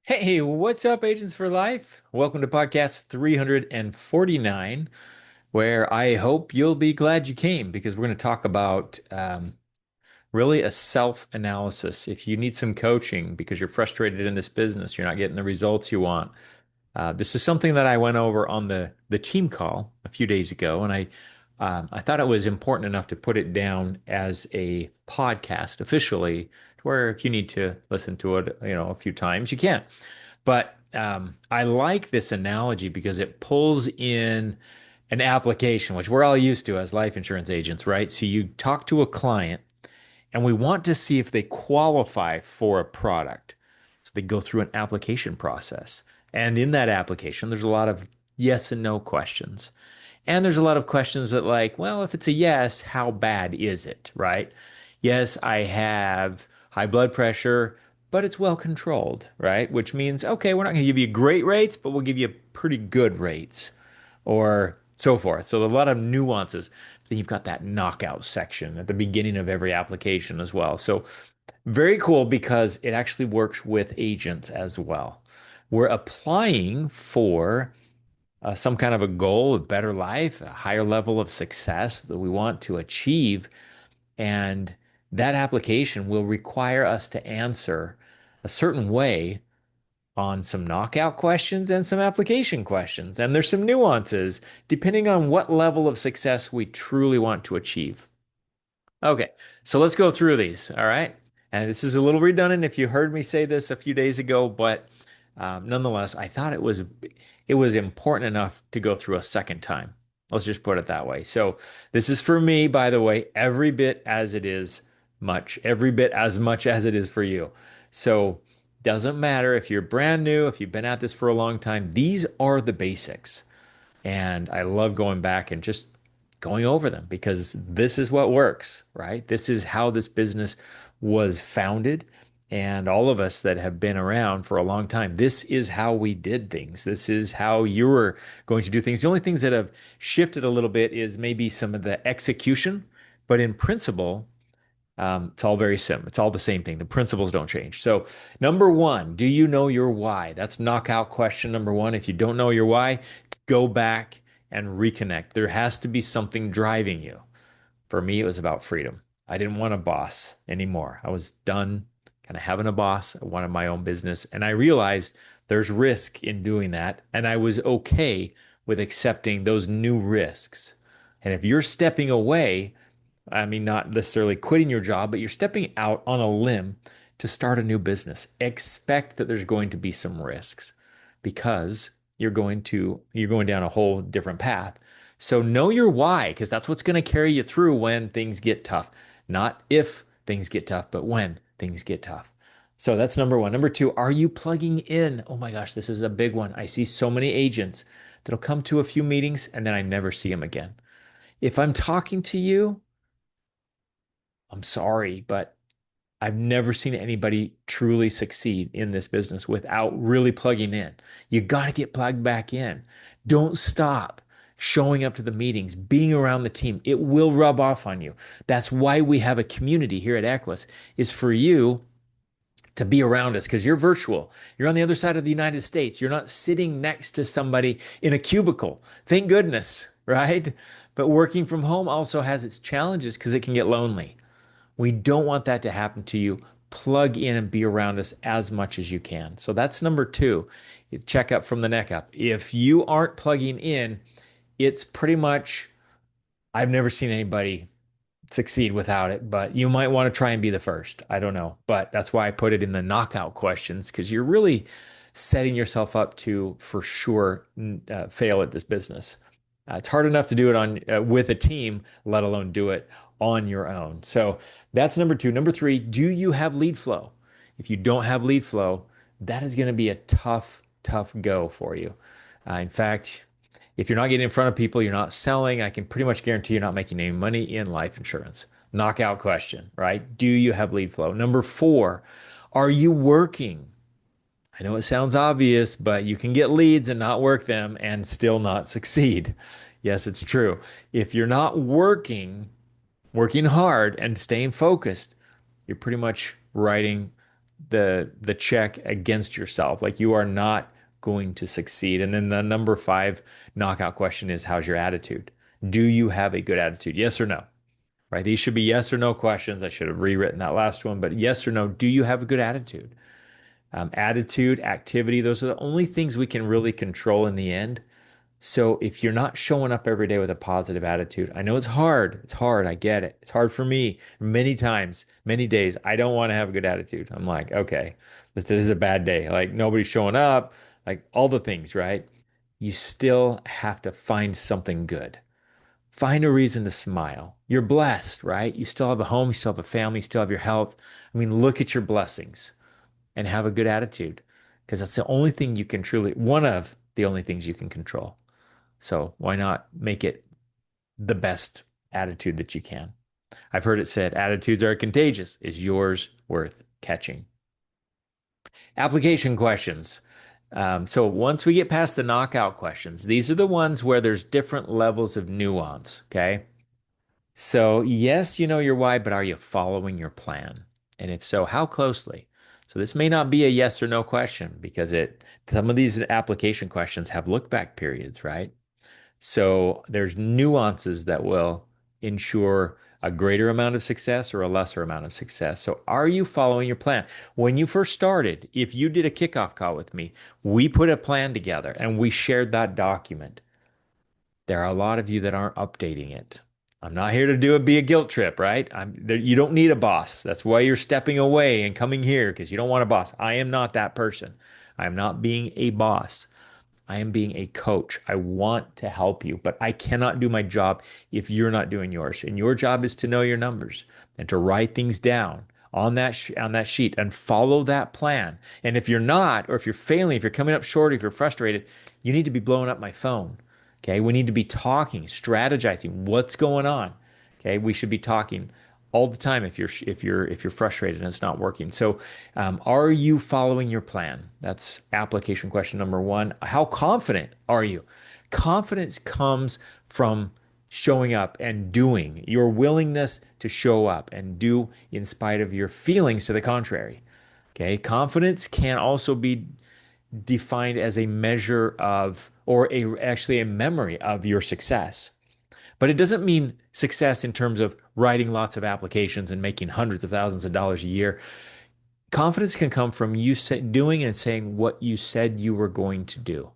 Hey, what's up, Agents for Life? Welcome to podcast 349, where I hope you'll be glad you came because we're going to talk about really a self-analysis. If you need some coaching because you're frustrated in this business, you're not getting the results you want. This is something that I went over on the team call a few days ago, and I thought it was important enough to put it down as a podcast officially, to where if you need to listen to it, a few times, you can. But I like this analogy because it pulls in an application, which we're all used to as life insurance agents, right? So you talk to a client and we want to see if they qualify for a product. So they go through an application process. And in that application, there's a lot of yes and no questions. And there's a lot of questions that, like, well, if it's a yes, how bad is it, right? Yes, I have high blood pressure, but it's well controlled, right? Which means, okay, we're not going to give you great rates, but we'll give you pretty good rates or so forth. So a lot of nuances. Then you've got that knockout section at the beginning of every application as well. So very cool because it actually works with agents as well. We're applying for some kind of a goal, a better life, a higher level of success that we want to achieve. And that application will require us to answer a certain way on some knockout questions and some application questions. And there's some nuances depending on what level of success we truly want to achieve. Okay, so let's go through these. All right. And this is a little redundant if you heard me say this a few days ago, but nonetheless, I thought it was important enough to go through a second time. Let's just put it that way. So this is for me, by the way, every bit as much as it is for you. So doesn't matter if you're brand new, if you've been at this for a long time, these are the basics. And I love going back and just going over them because this is what works, right? This is how this business was founded. And all of us that have been around for a long time, this is how we did things. This is how you were going to do things. The only things that have shifted a little bit is maybe some of the execution, but in principle, it's all very similar. It's all the same thing. The principles don't change. So, number one, do you know your why? That's knockout question number one. If you don't know your why, go back and reconnect. There has to be something driving you. For me, it was about freedom. I didn't want a boss anymore. I was done kind of having a boss. I wanted my own business. And I realized there's risk in doing that. And I was okay with accepting those new risks. And if you're stepping away, I mean, not necessarily quitting your job, but you're stepping out on a limb to start a new business. Expect that there's going to be some risks because you're going down a whole different path. So know your why, because that's what's going to carry you through when things get tough. Not if things get tough, but when things get tough. So that's number one. Number two, are you plugging in? Oh my gosh, this is a big one. I see so many agents that'll come to a few meetings and then I never see them again. If I'm talking to you, I'm sorry, but I've never seen anybody truly succeed in this business without really plugging in. You got to get plugged back in. Don't stop showing up to the meetings, being around the team. It will rub off on you. That's why we have a community here at Equus, is for you to be around us because you're virtual. You're on the other side of the United States. You're not sitting next to somebody in a cubicle. Thank goodness, right? But working from home also has its challenges because it can get lonely. We don't want that to happen to you. Plug in and be around us as much as you can. So that's number two. Check up from the neck up. If you aren't plugging in, it's pretty much, I've never seen anybody succeed without it, but you might want to try and be the first. I don't know. But that's why I put it in the knockout questions because you're really setting yourself up to, for sure, fail at this business. It's hard enough to do it on with a team, let alone do it on your own. So that's number two. Number three, do you have lead flow? If you don't have lead flow, that is going to be a tough, tough go for you. In fact, if you're not getting in front of people, you're not selling, I can pretty much guarantee you're not making any money in life insurance. Knockout question, right? Do you have lead flow? Number four, are you working? I know it sounds obvious, but you can get leads and not work them and still not succeed. Yes, it's true. If you're not working hard and staying focused, you're pretty much writing the check against yourself. Like you are not going to succeed. And then the number five knockout question is, how's your attitude? Do you have a good attitude? Yes or no? Right? These should be yes or no questions. I should have rewritten that last one, but yes or no, do you have a good attitude? Attitude, activity, those are the only things we can really control in the end. So if you're not showing up every day with a positive attitude, I know it's hard. It's hard. I get it. It's hard for me many times, many days. I don't want to have a good attitude. I'm like, okay, this is a bad day. Like nobody's showing up, like all the things, right? You still have to find something good. Find a reason to smile. You're blessed, right? You still have a home, you still have a family, you still have your health. I mean, look at your blessings and have a good attitude because that's the only thing you can truly, one of the only things you can control. So why not make it the best attitude that you can? I've heard it said, attitudes are contagious. Is yours worth catching? Application questions. So once we get past the knockout questions, these are the ones where there's different levels of nuance. Okay. So, yes, you know your why, but are you following your plan? And if so, how closely? So this may not be a yes or no question because some of these application questions have look back periods, right? So there's nuances that will ensure a greater amount of success or a lesser amount of success. So are you following your plan? When you first started, if you did a kickoff call with me, we put a plan together and we shared that document. There are a lot of you that aren't updating it. I'm not here to do it be a guilt trip, right? You don't need a boss. That's why you're stepping away and coming here because you don't want a boss. I am not that person. I am not being a boss. I am being a coach. I want to help you, but I cannot do my job if you're not doing yours. And your job is to know your numbers and to write things down on that sheet and follow that plan. And if you're not, or if you're failing, if you're coming up short, if you're frustrated, you need to be blowing up my phone. Okay, we need to be talking, strategizing what's going on. Okay, we should be talking all the time if you're frustrated and it's not working. So, are you following your plan? That's application question number one. How confident are you? Confidence comes from showing up and doing, your willingness to show up and do in spite of your feelings to the contrary. Okay, confidence can also be defined as a measure of, or actually a memory of your success. But it doesn't mean success in terms of writing lots of applications and making hundreds of thousands of dollars a year. Confidence can come from you doing and saying what you said you were going to do.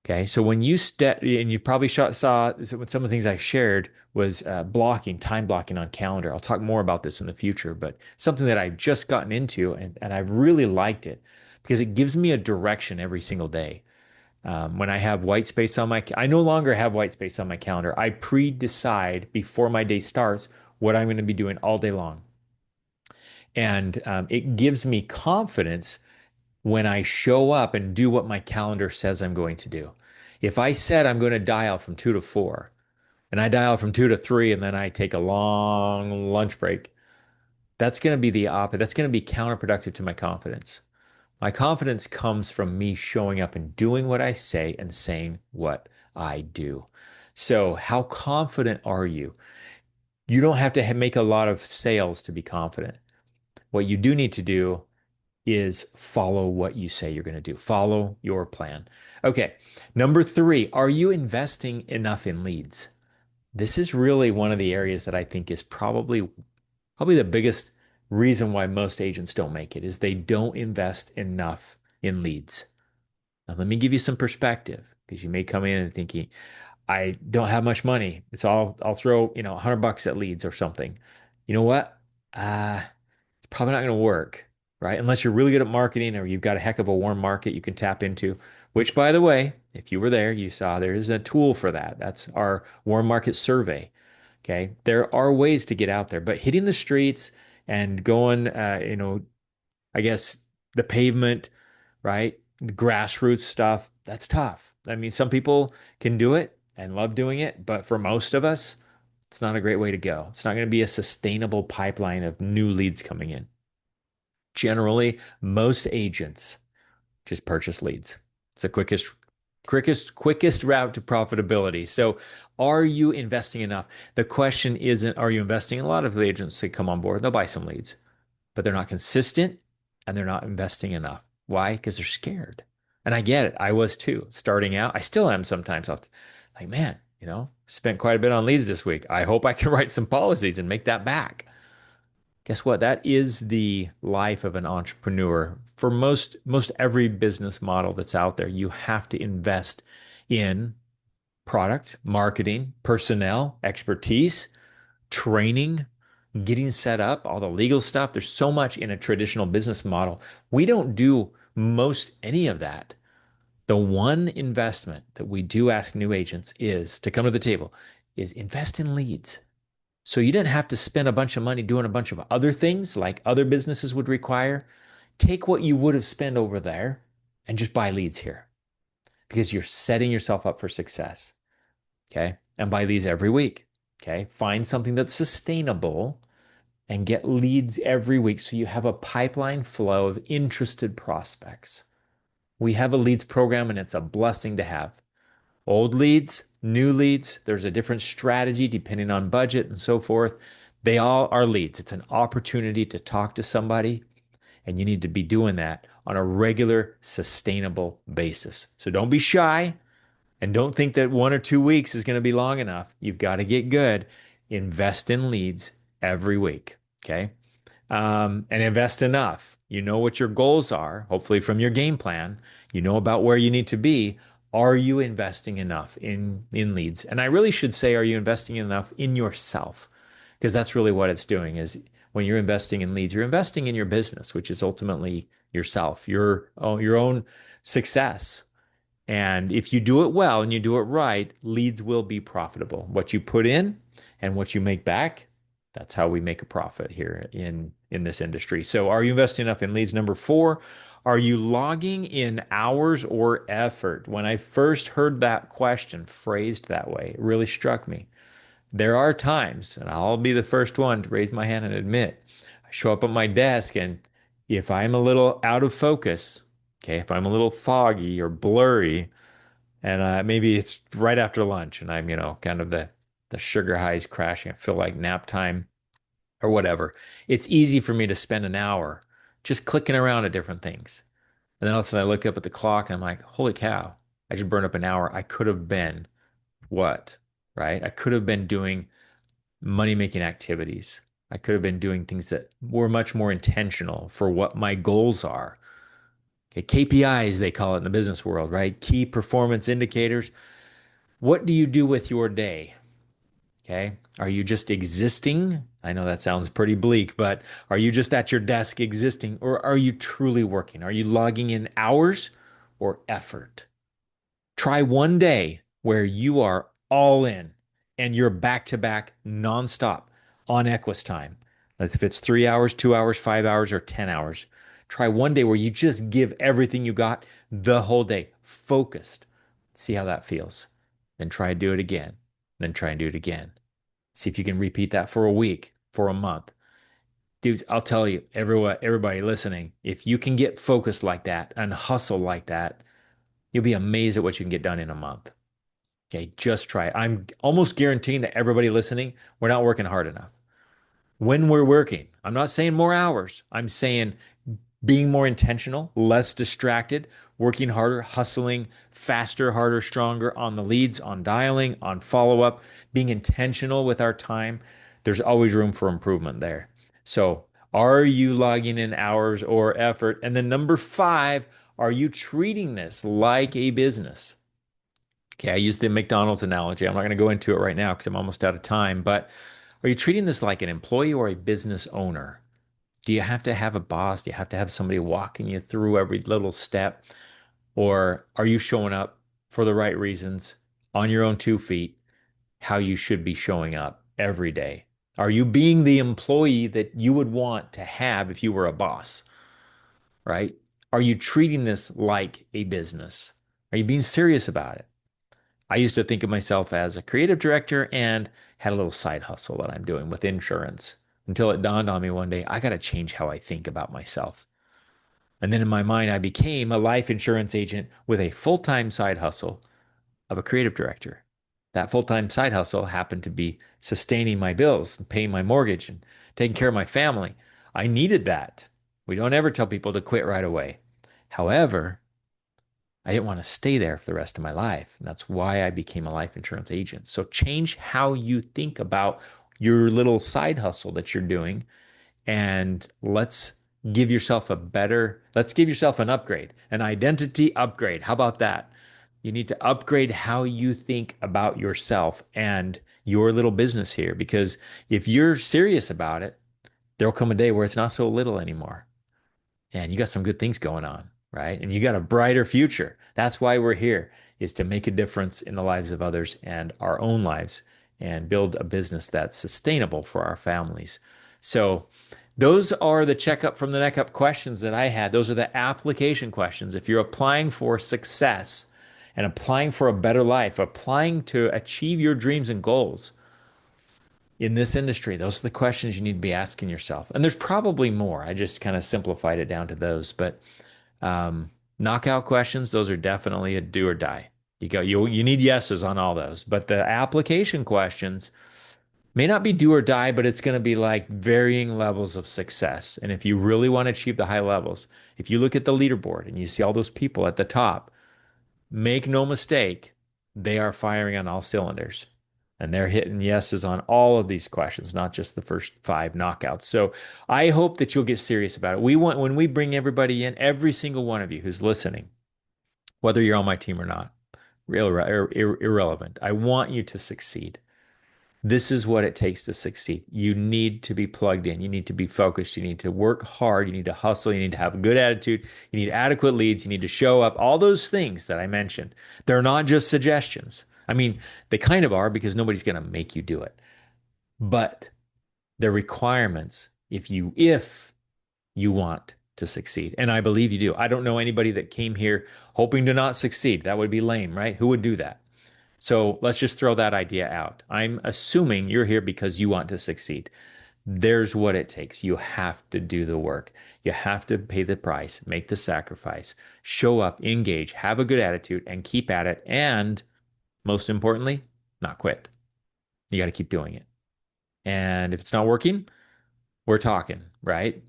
Okay, so when you step, and you probably saw some of the things I shared was blocking, time blocking on calendar. I'll talk more about this in the future, but something that I've just gotten into and I've really liked it because it gives me a direction every single day. When I have white space on I no longer have white space on my calendar. I pre-decide before my day starts what I'm going to be doing all day long. And it gives me confidence when I show up and do what my calendar says I'm going to do. If I said I'm going to dial from 2 to 4 and I dial from 2 to 3 and then I take a long lunch break, that's going to be the opposite. That's going to be counterproductive to my confidence. My confidence comes from me showing up and doing what I say and saying what I do. So, how confident are you? You don't have to make a lot of sales to be confident. What you do need to do is follow what you say you're going to do. Follow your plan. Okay. Number three, are you investing enough in leads? This is really one of the areas that I think is probably the biggest reason why most agents don't make it is they don't invest enough in leads. Now, let me give you some perspective because you may come in and thinking, I don't have much money. So I'll throw, $100 at leads or something. You know what? It's probably not going to work, right? Unless you're really good at marketing or you've got a heck of a warm market you can tap into, which by the way, if you were there, you saw there is a tool for that. That's our warm market survey. Okay. There are ways to get out there, but hitting the streets and going, I guess the pavement, right? The grassroots stuff, that's tough. I mean, some people can do it and love doing it, but for most of us, it's not a great way to go. It's not going to be a sustainable pipeline of new leads coming in. Generally, most agents just purchase leads. It's the quickest route to profitability. So, are you investing enough? The question isn't, are you investing? A lot of the agents that come on board, they'll buy some leads. but they're not consistent and they're not investing enough. Why? Because they're scared. And I get it. I was too. Starting out, I still am sometimes. I'll like, man, spent quite a bit on leads this week. I hope I can write some policies and make that back. Guess what? That is the life of an entrepreneur. For most every business model that's out there, you have to invest in product, marketing, personnel, expertise, training, getting set up, all the legal stuff. There's so much in a traditional business model. We don't do most any of that. The one investment that we do ask new agents is to come to the table is invest in leads. So you didn't have to spend a bunch of money doing a bunch of other things like other businesses would require. Take what you would have spent over there and just buy leads here because you're setting yourself up for success. Okay. And buy leads every week. Okay. Find something that's sustainable and get leads every week so you have a pipeline flow of interested prospects. We have a leads program and it's a blessing to have. Old leads, new leads, there's a different strategy depending on budget and so forth. They all are leads. It's an opportunity to talk to somebody, and you need to be doing that on a regular, sustainable basis. So don't be shy and don't think that 1 or 2 weeks is going to be long enough. You've got to get good. Invest in leads every week. Okay. And invest enough. You know what your goals are, hopefully from your game plan. You know about where you need to be. Are you investing enough in leads? And I really should say, are you investing enough in yourself? Because that's really what it's doing is when you're investing in leads, you're investing in your business, which is ultimately yourself, your own success. And if you do it well and you do it right, leads will be profitable. What you put in and what you make back, that's how we make a profit here in this industry. So are you investing enough in leads? Number four, are you logging in hours or effort? When I first heard that question phrased that way, it really struck me. There are times, and I'll be the first one to raise my hand and admit, I show up at my desk and if I'm a little out of focus, okay, if I'm a little foggy or blurry, and maybe it's right after lunch and I'm, kind of the sugar highs crashing, I feel like nap time or whatever. It's easy for me to spend an hour just clicking around at different things. And then all of a sudden I look up at the clock and I'm like, holy cow, I just burned up an hour. I could have been what? Right? I could have been doing money making activities. I could have been doing things that were much more intentional for what my goals are. Okay, KPIs, they call it in the business world, right? Key performance indicators. What do you do with your day? Okay. Are you just existing? I know that sounds pretty bleak, but are you just at your desk existing or are you truly working? Are you logging in hours or effort? Try one day where you are all in and you're back to back nonstop on Equus time. If it's 3 hours, 2 hours, 5 hours, or 10 hours, try one day where you just give everything you got the whole day, focused. See how that feels. Then try and do it again. Then try and do it again. See if you can repeat that for a week, for a month. Dude, I'll tell you, everybody listening, if you can get focused like that and hustle like that, you'll be amazed at what you can get done in a month. Okay, just try it. I'm almost guaranteeing that everybody listening, we're not working hard enough. When we're working, I'm not saying more hours. I'm saying being more intentional, less distracted, working harder, hustling faster, harder, stronger on the leads, on dialing, on follow up, being intentional with our time. There's always room for improvement there. So, are you logging in hours or effort? And then number five, are you treating this like a business? Okay, I use the McDonald's analogy. I'm not going to go into it right now because I'm almost out of time, but are you treating this like an employee or a business owner? Do you have to have a boss? Do you have to have somebody walking you through every little step? Or are you showing up for the right reasons on your own 2 feet, how you should be showing up every day? Are you being the employee that you would want to have if you were a boss, right? Are you treating this like a business? Are you being serious about it? I used to think of myself as a creative director and had a little side hustle that I'm doing with insurance until it dawned on me one day, I got to change how I think about myself. And then in my mind, I became a life insurance agent with a full time side hustle of a creative director. That full time side hustle happened to be sustaining my bills and paying my mortgage and taking care of my family. I needed that. We don't ever tell people to quit right away. However, I didn't want to stay there for the rest of my life. And that's why I became a life insurance agent. So change how you think about your little side hustle that you're doing, and let's give yourself an upgrade, an identity upgrade. How about that? You need to upgrade how you think about yourself and your little business here, because if you're serious about it, there'll come a day where it's not so little anymore. And you got some good things going on, right? And you got a brighter future. That's why we're here, is to make a difference in the lives of others and our own lives and build a business that's sustainable for our families. So, those are the checkup from the neck up questions that I had. Those are the application questions. If you're applying for success and applying for a better life, applying to achieve your dreams and goals in this industry, those are the questions you need to be asking yourself. And there's probably more. I just kind of simplified it down to those. But knockout questions, those are definitely a do or die. You need yeses on all those. But the application questions may not be do or die, but it's going to be like varying levels of success. And if you really want to achieve the high levels, if you look at the leaderboard and you see all those people at the top, make no mistake, they are firing on all cylinders. And they're hitting yeses on all of these questions, not just the first five knockouts. So I hope that you'll get serious about it. When we bring everybody in, every single one of you who's listening, whether you're on my team or not, irrelevant. I want you to succeed. This is what it takes to succeed. You need to be plugged in. You need to be focused. You need to work hard. You need to hustle. You need to have a good attitude. You need adequate leads. You need to show up. All those things that I mentioned, they're not just suggestions. I mean, they kind of are, because nobody's going to make you do it. But they're requirements if you want to succeed. And I believe you do. I don't know anybody that came here hoping to not succeed. That would be lame, right? Who would do that? So let's just throw that idea out. I'm assuming you're here because you want to succeed. There's what it takes. You have to do the work. You have to pay the price, make the sacrifice, show up, engage, have a good attitude, and keep at it. And most importantly, not quit. You got to keep doing it. And if it's not working, we're talking, right?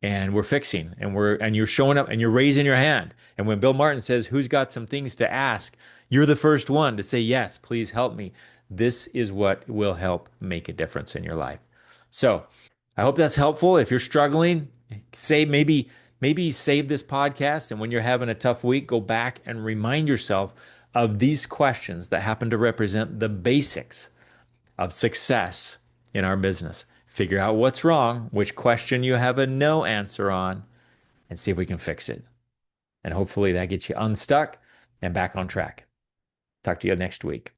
And we're fixing, and you're showing up and you're raising your hand. And when Bill Martin says, "Who's got some things to ask?" you're the first one to say, "Yes, please help me." This is what will help make a difference in your life. So I hope that's helpful. If you're struggling, maybe save this podcast, and when you're having a tough week, go back and remind yourself of these questions that happen to represent the basics of success in our business. Figure out what's wrong, which question you have a no answer on, and see if we can fix it. And hopefully that gets you unstuck and back on track. Talk to you next week.